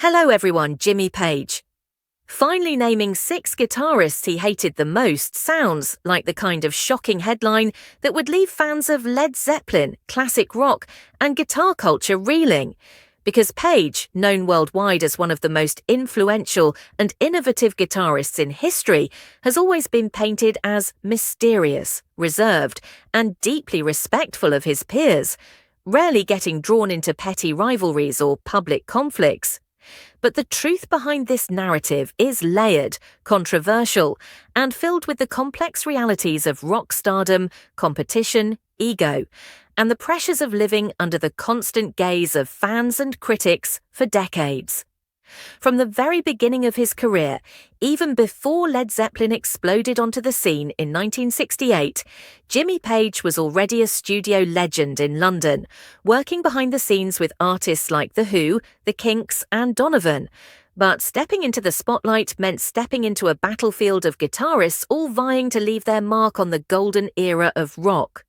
Hello everyone, Jimmy Page. Finally naming 6 guitarists he hated the most sounds like the kind of shocking headline that would leave fans of Led Zeppelin, classic rock, and guitar culture reeling. Because Page, known worldwide as one of the most influential and innovative guitarists in history, has always been painted as mysterious, reserved, and deeply respectful of his peers, rarely getting drawn into petty rivalries or public conflicts. But the truth behind this narrative is layered, controversial, and filled with the complex realities of rock stardom, competition, ego, and the pressures of living under the constant gaze of fans and critics for decades. From the very beginning of his career, even before Led Zeppelin exploded onto the scene in 1968, Jimmy Page was already a studio legend in London, working behind the scenes with artists like The Who, the Kinks, and Donovan. But stepping into the spotlight meant stepping into a battlefield of guitarists all vying to leave their mark on the golden era of rock.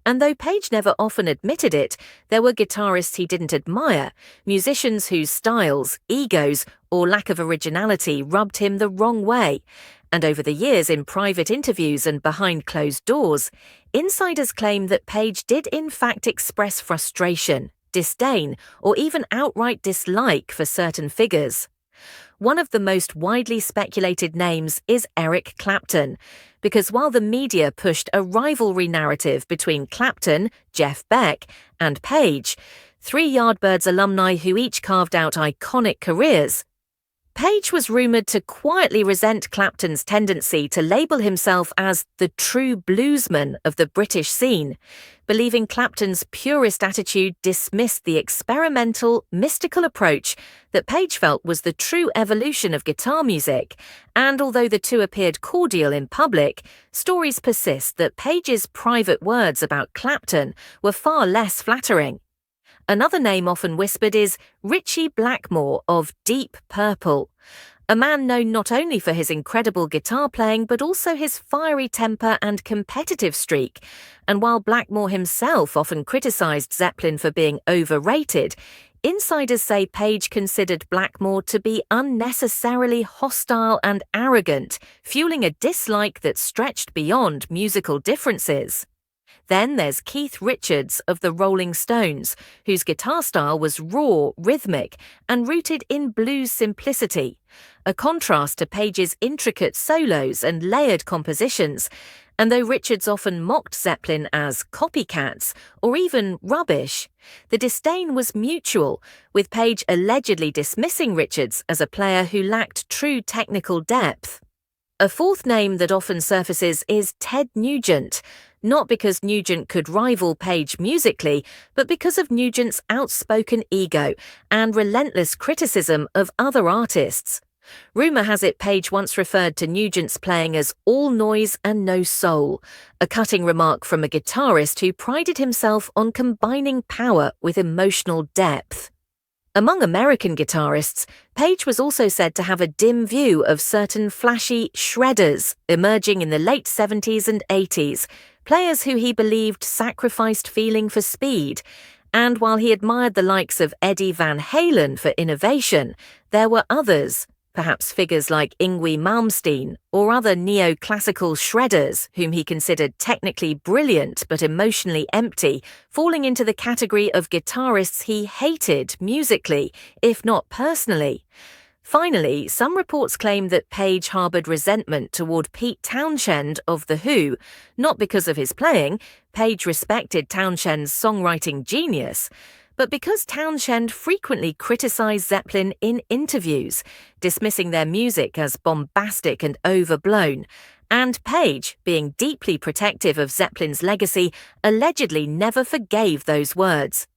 And though Page never often admitted it, there were guitarists he didn't admire, musicians whose styles, egos, or lack of originality rubbed him the wrong way. And over the years, in private interviews and behind closed doors, insiders claim that Page did in fact express frustration, disdain, or even outright dislike for certain figures. One of the most widely speculated names is Eric Clapton, because while the media pushed a rivalry narrative between Clapton, Jeff Beck, and Page, 3 Yardbirds alumni who each carved out iconic careers, Page was rumoured to quietly resent Clapton's tendency to label himself as the true bluesman of the British scene, believing Clapton's purist attitude dismissed the experimental, mystical approach that Page felt was the true evolution of guitar music. And although the two appeared cordial in public, stories persist that Page's private words about Clapton were far less flattering. Another name often whispered is Ritchie Blackmore of Deep Purple, a man known not only for his incredible guitar playing but also his fiery temper and competitive streak. And while Blackmore himself often criticised Zeppelin for being overrated, insiders say Page considered Blackmore to be unnecessarily hostile and arrogant, fueling a dislike that stretched beyond musical differences. Then there's Keith Richards of the Rolling Stones, whose guitar style was raw, rhythmic, and rooted in blues simplicity, a contrast to Page's intricate solos and layered compositions. And though Richards often mocked Zeppelin as copycats or even rubbish, the disdain was mutual, with Page allegedly dismissing Richards as a player who lacked true technical depth. A fourth name that often surfaces is Ted Nugent, not because Nugent could rival Page musically, but because of Nugent's outspoken ego and relentless criticism of other artists. Rumour has it Page once referred to Nugent's playing as all noise and no soul, a cutting remark from a guitarist who prided himself on combining power with emotional depth. Among American guitarists, Page was also said to have a dim view of certain flashy shredders emerging in the late 70s and 80s, players who he believed sacrificed feeling for speed. And while he admired the likes of Eddie Van Halen for innovation, there were others, perhaps figures like Yngwie Malmsteen or other neoclassical shredders whom he considered technically brilliant but emotionally empty, falling into the category of guitarists he hated musically, if not personally. Finally, some reports claim that Page harboured resentment toward Pete Townshend of The Who, not because of his playing. Page respected Townshend's songwriting genius, but because Townshend frequently criticised Zeppelin in interviews, dismissing their music as bombastic and overblown, and Page, being deeply protective of Zeppelin's legacy, allegedly never forgave those words.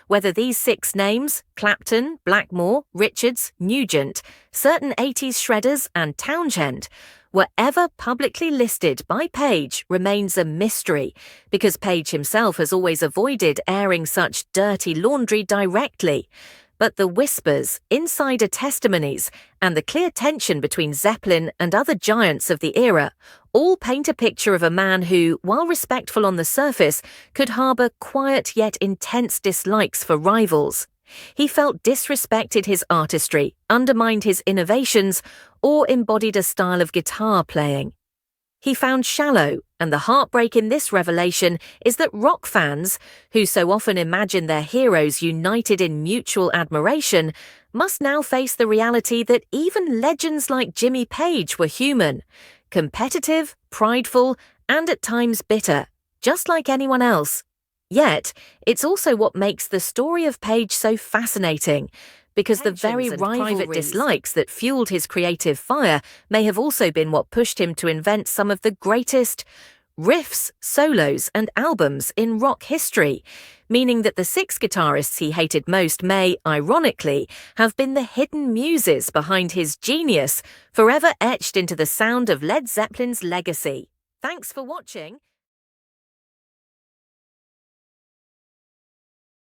Whether these 6 names, Clapton, Blackmore, Richards, Nugent, certain 80s shredders and Townshend, were ever publicly listed by Page remains a mystery, because Page himself has always avoided airing such dirty laundry directly. But the whispers, insider testimonies, and the clear tension between Zeppelin and other giants of the era all paint a picture of a man who, while respectful on the surface, could harbour quiet yet intense dislikes for rivals. He felt disrespected his artistry, undermined his innovations, or embodied a style of guitar playing. He found shallow, and the heartbreak in this revelation is that rock fans, who so often imagine their heroes united in mutual admiration, must now face the reality that even legends like Jimmy Page were human, competitive, prideful, and at times bitter, just like anyone else. Yet, it's also what makes the story of Page so fascinating, because the very private dislikes that fueled his creative fire may have also been what pushed him to invent some of the greatest riffs, solos, and albums in rock history, meaning that the 6 guitarists he hated most may, ironically, have been the hidden muses behind his genius, forever etched into the sound of Led Zeppelin's legacy. Thanks for watching.